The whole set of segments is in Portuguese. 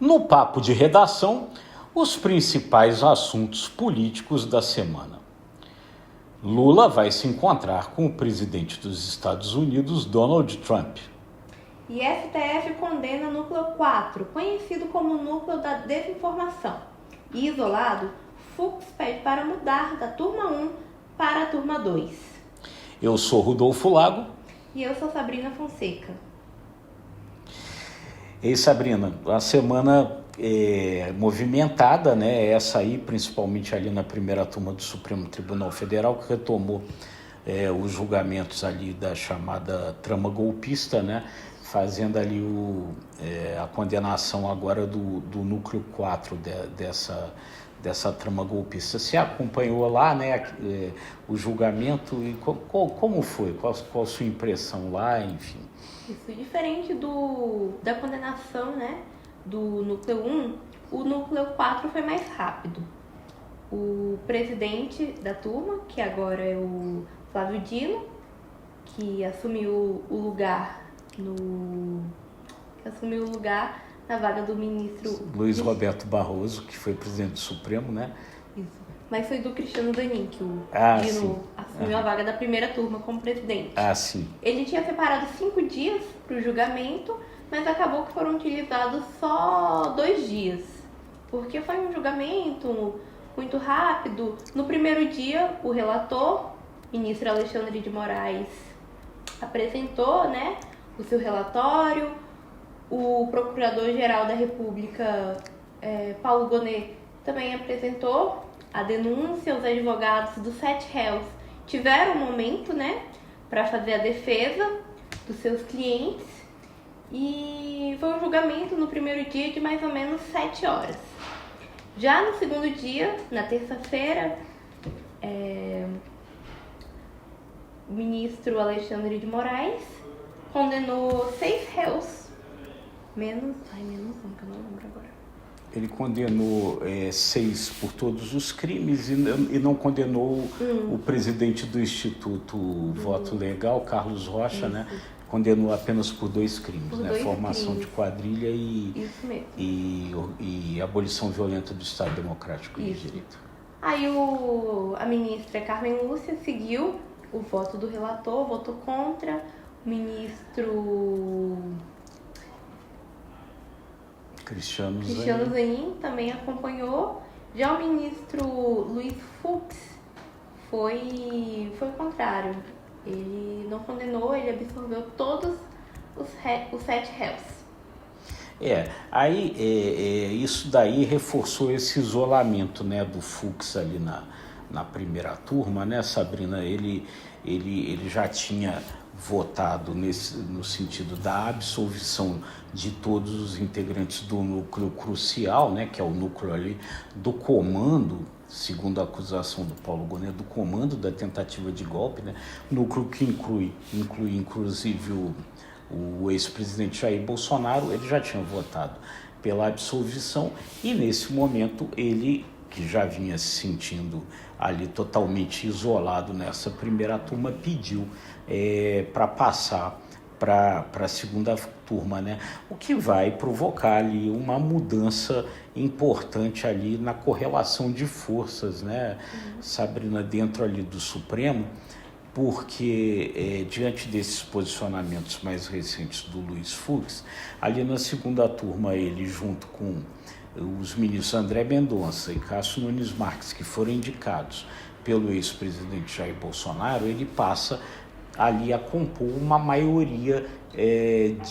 No papo de redação, os principais assuntos políticos da semana. Lula vai se encontrar com o presidente dos Estados Unidos, Donald Trump. E STF condena Núcleo 4, conhecido como Núcleo da Desinformação. E isolado, Fux pede para mudar da turma 1 para a turma 2. Eu sou Rodolfo Lago. E eu sou Sabrina Fonseca. Ei, Sabrina, a semana movimentada, né? Essa aí, principalmente ali na primeira turma do Supremo Tribunal Federal, que retomou os julgamentos ali da chamada trama golpista, né? Fazendo ali a condenação agora do núcleo 4 dessa trama golpista. Você acompanhou lá, né, o julgamento e como foi? Qual a sua impressão lá, enfim? Isso, diferente da condenação, né, do núcleo 1, o núcleo 4 foi mais rápido. O presidente da turma, que agora é o Flávio Dino, que assumiu o lugar na vaga do ministro Luiz Roberto Barroso, que foi presidente do Supremo, né? Isso. Mas foi do Cristiano Zanin que o Dino sim. assumiu a vaga da primeira turma como presidente. Sim. Ele tinha separado 5 dias para o julgamento, mas acabou que foram utilizados só 2 dias, porque foi um julgamento muito rápido. No primeiro dia, o relator, ministro Alexandre de Moraes, apresentou, né, o seu relatório. O Procurador-Geral da República, Paulo Gonet, também apresentou a denúncia. Os advogados dos 7 réus tiveram um momento, né, para fazer a defesa dos seus clientes. E foi um julgamento no primeiro dia de mais ou menos 7 horas. Já no segundo dia, na terça-feira, o ministro Alexandre de Moraes condenou 6 réus. Menos um, que eu não lembro agora. Ele condenou 6 por todos os crimes e não condenou o presidente do Instituto Voto Legal, Carlos Rocha, né? Condenou apenas por 2 crimes, né? Formação de quadrilha e abolição violenta do Estado Democrático de Direito. Aí a ministra Carmen Lúcia seguiu o voto do relator, votou contra. O ministro Cristiano Zanin também acompanhou. Já o ministro Luiz Fux foi o contrário. Ele não condenou, ele absorveu todos os 7 réus. Isso daí reforçou esse isolamento, né, do Fux ali na primeira turma, né, Sabrina? Ele já tinha votado no sentido da absolvição de todos os integrantes do núcleo crucial, né, que é o núcleo ali do comando, segundo a acusação do Paulo Gonet, do comando da tentativa de golpe, né, núcleo que inclui inclusive o ex-presidente Jair Bolsonaro. Ele já tinha votado pela absolvição e nesse momento ele, que já vinha se sentindo ali totalmente isolado nessa primeira turma, pediu para passar para a segunda turma, né? O que vai provocar ali uma mudança importante ali na correlação de forças, né, Sabrina, dentro ali do Supremo, porque diante desses posicionamentos mais recentes do Luiz Fux, ali na segunda turma ele, junto com os ministros André Mendonça e Cássio Nunes Marques, que foram indicados pelo ex-presidente Jair Bolsonaro, ele passa ali a compor uma maioria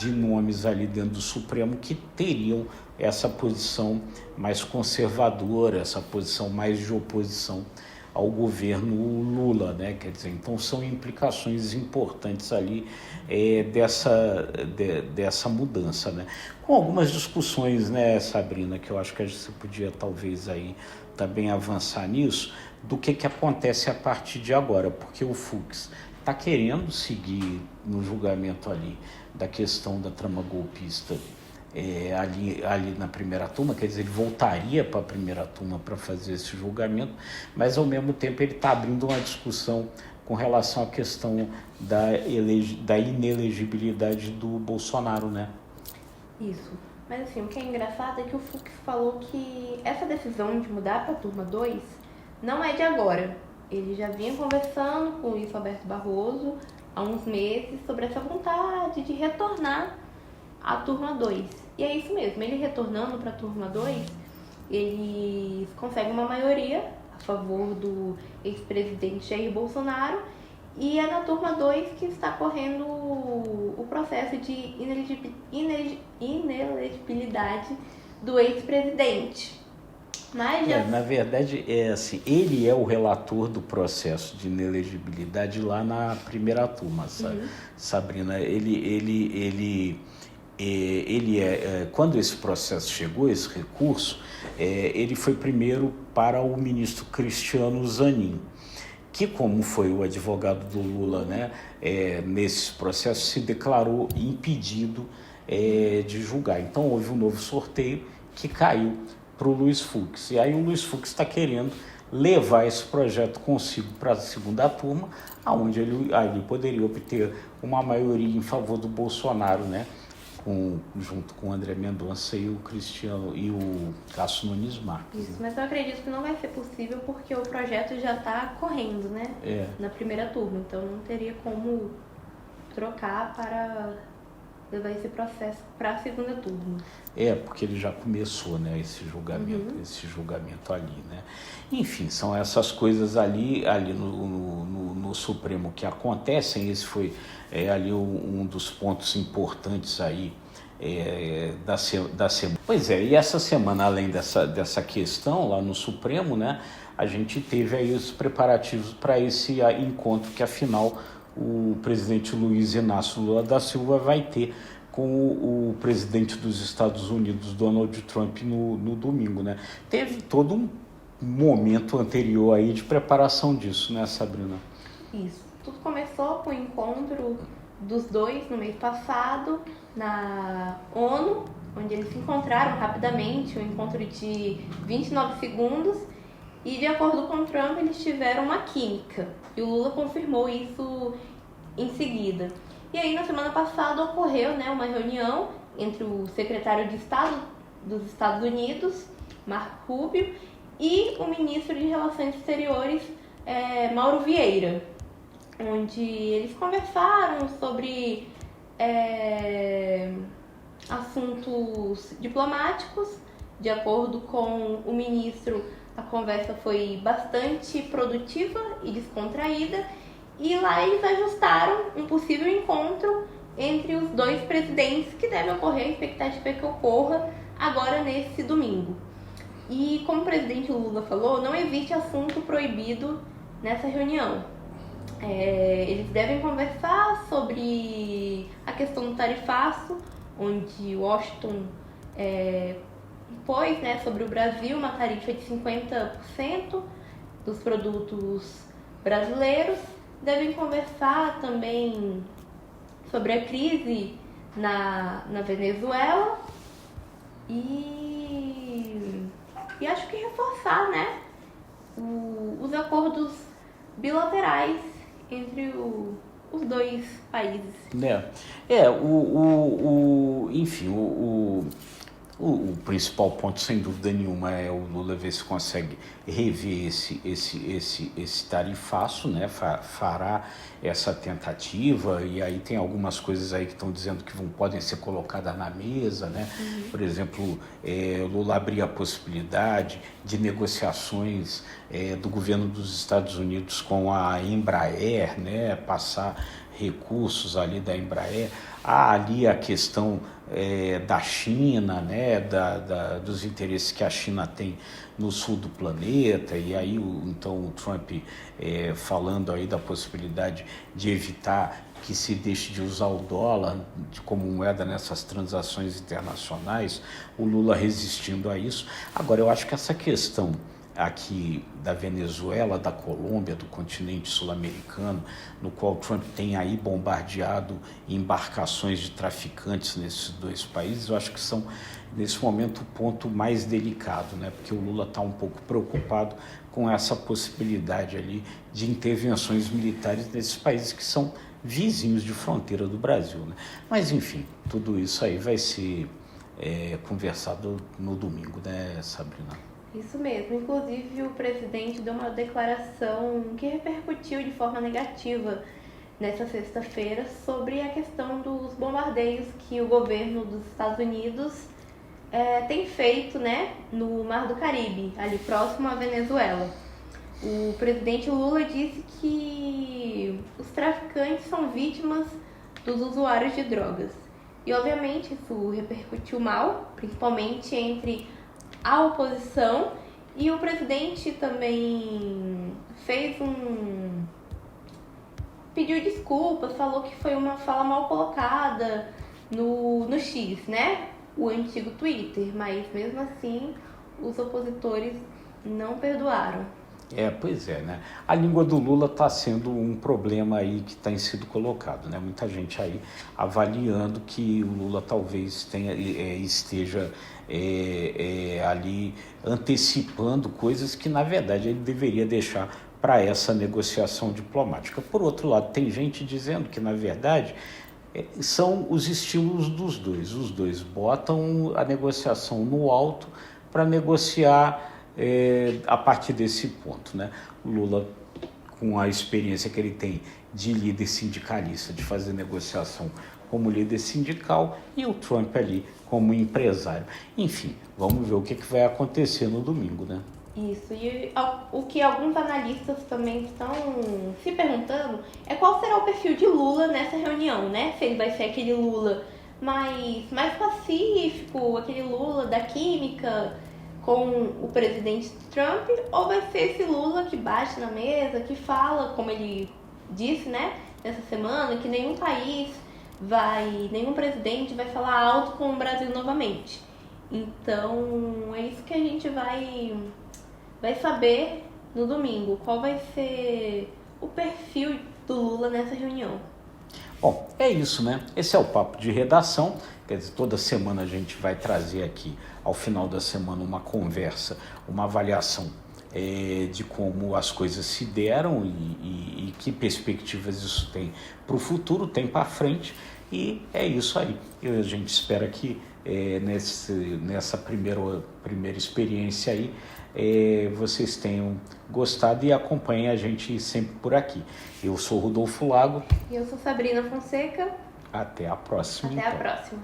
de nomes ali dentro do Supremo que teriam essa posição mais conservadora, essa posição mais de oposição ao governo Lula, né? Quer dizer, então são implicações importantes ali dessa mudança, né? Com algumas discussões, né, Sabrina, que eu acho que você podia talvez aí também avançar nisso, do que acontece a partir de agora, porque o Fux está querendo seguir no julgamento ali da questão da trama golpista ali na primeira turma, quer dizer, ele voltaria para a primeira turma para fazer esse julgamento, mas ao mesmo tempo ele está abrindo uma discussão com relação à questão da inelegibilidade do Bolsonaro, né? Isso. Mas assim, o que é engraçado é que o Fux falou que essa decisão de mudar para a turma 2 não é de agora. Ele já vinha conversando com o Luiz Roberto Barroso há uns meses sobre essa vontade de retornar à turma 2. E é isso mesmo, ele retornando para a turma 2, eles conseguem uma maioria a favor do ex-presidente Jair Bolsonaro, e é na turma 2 que está correndo o processo de inelegibilidade do ex-presidente. Mas na verdade, assim, ele é o relator do processo de inelegibilidade lá na primeira turma, Sabrina. Quando esse processo chegou, esse recurso, ele foi primeiro para o ministro Cristiano Zanin, que, como foi o advogado do Lula, né, nesse processo, se declarou impedido de julgar. Então houve um novo sorteio que caiu para o Luiz Fux. E aí o Luiz Fux está querendo levar esse projeto consigo para a segunda turma, onde ele poderia obter uma maioria em favor do Bolsonaro, né? Junto com o André Mendonça e o Cristiano e o Cássio Nunes Marques. Isso, mas eu acredito que não vai ser possível porque o projeto já está correndo, né? Na primeira turma, então não teria como trocar para levar esse processo para a segunda turma. Porque ele já começou, né, esse julgamento ali, né? Enfim, são essas coisas ali no Supremo que acontecem. Esse foi ali um dos pontos importantes aí da semana. Pois é, e essa semana, além dessa questão lá no Supremo, né, a gente teve aí os preparativos para esse encontro que, afinal, o presidente Luiz Inácio Lula da Silva vai ter com o presidente dos Estados Unidos, Donald Trump, no domingo, né? Teve todo um momento anterior aí de preparação disso, né, Sabrina? Isso. Tudo começou com o encontro dos dois no mês passado na ONU, onde eles se encontraram rapidamente, um encontro de 29 segundos, e de acordo com o Trump, eles tiveram uma química. E o Lula confirmou isso em seguida. E aí, na semana passada, ocorreu, né, uma reunião entre o secretário de Estado dos Estados Unidos, Marco Rubio, e o ministro de Relações Exteriores, Mauro Vieira, onde eles conversaram sobre assuntos diplomáticos. De acordo com o ministro, a conversa foi bastante produtiva e descontraída, e lá eles ajustaram um possível encontro entre os dois presidentes, que deve ocorrer, a expectativa é que ocorra agora nesse domingo. E como o presidente Lula falou, não existe assunto proibido nessa reunião. Eles devem conversar sobre a questão do tarifaço, onde Washington impôs, né, sobre o Brasil uma tarifa de 50% dos produtos brasileiros. Devem conversar também sobre a crise na Venezuela e acho que reforçar, né, os acordos bilaterais entre os dois países. Enfim, o principal ponto, sem dúvida nenhuma, é o Lula ver se consegue rever esse tarifaço, né? Fará essa tentativa, e aí tem algumas coisas aí que estão dizendo que podem ser colocadas na mesa, né? Por exemplo, o Lula abrir a possibilidade de negociações do governo dos Estados Unidos com a Embraer, né? Passar recursos ali da Embraer. Há ali a questão da China, né, dos interesses que a China tem no sul do planeta, e aí então o Trump falando aí da possibilidade de evitar que se deixe de usar o dólar como moeda nessas transações internacionais, o Lula resistindo a isso. Agora, eu acho que essa questão aqui da Venezuela, da Colômbia, do continente sul-americano, no qual Trump tem aí bombardeado embarcações de traficantes nesses dois países, eu acho que são, nesse momento, o ponto mais delicado, né? Porque o Lula está um pouco preocupado com essa possibilidade ali de intervenções militares nesses países que são vizinhos de fronteira do Brasil, né? Mas, enfim, tudo isso aí vai ser conversado no domingo, né, Sabrina? Isso mesmo. Inclusive, o presidente deu uma declaração que repercutiu de forma negativa nessa sexta-feira sobre a questão dos bombardeios que o governo dos Estados Unidos tem feito, né, no Mar do Caribe, ali próximo à Venezuela. O presidente Lula disse que os traficantes são vítimas dos usuários de drogas. E, obviamente, isso repercutiu mal, principalmente entre a oposição, e o presidente também pediu desculpas, falou que foi uma fala mal colocada no X, né? O antigo Twitter, mas mesmo assim os opositores não perdoaram. Pois é, né? A língua do Lula está sendo um problema aí que tem sido colocado, né? Muita gente aí avaliando que o Lula talvez esteja ali antecipando coisas que, na verdade, ele deveria deixar para essa negociação diplomática. Por outro lado, tem gente dizendo que, na verdade, são os estímulos dos dois. Os dois botam a negociação no alto para negociar a partir desse ponto, né? O Lula, com a experiência que ele tem de líder sindicalista, de fazer negociação como líder sindical, e o Trump ali como empresário. Enfim, vamos ver o que vai acontecer no domingo, né? Isso, e o que alguns analistas também estão se perguntando é qual será o perfil de Lula nessa reunião, né? Se ele vai ser aquele Lula mais pacífico, aquele Lula da química com o presidente Trump, ou vai ser esse Lula que bate na mesa, que fala, como ele disse, né, nessa semana, que nenhum presidente vai falar alto com o Brasil novamente. Então, é isso que a gente vai saber no domingo, qual vai ser o perfil do Lula nessa reunião. Bom, é isso, né? Esse é o Papo de Redação. Quer dizer, toda semana a gente vai trazer aqui, ao final da semana, uma conversa, uma avaliação de como as coisas se deram e que perspectivas isso tem para o futuro, tem para frente. E é isso aí. A gente espera que nessa primeira experiência aí, vocês tenham gostado e acompanhem a gente sempre por aqui. Eu sou Rodolfo Lago. E eu sou Sabrina Fonseca. Até a próxima. Até a próxima.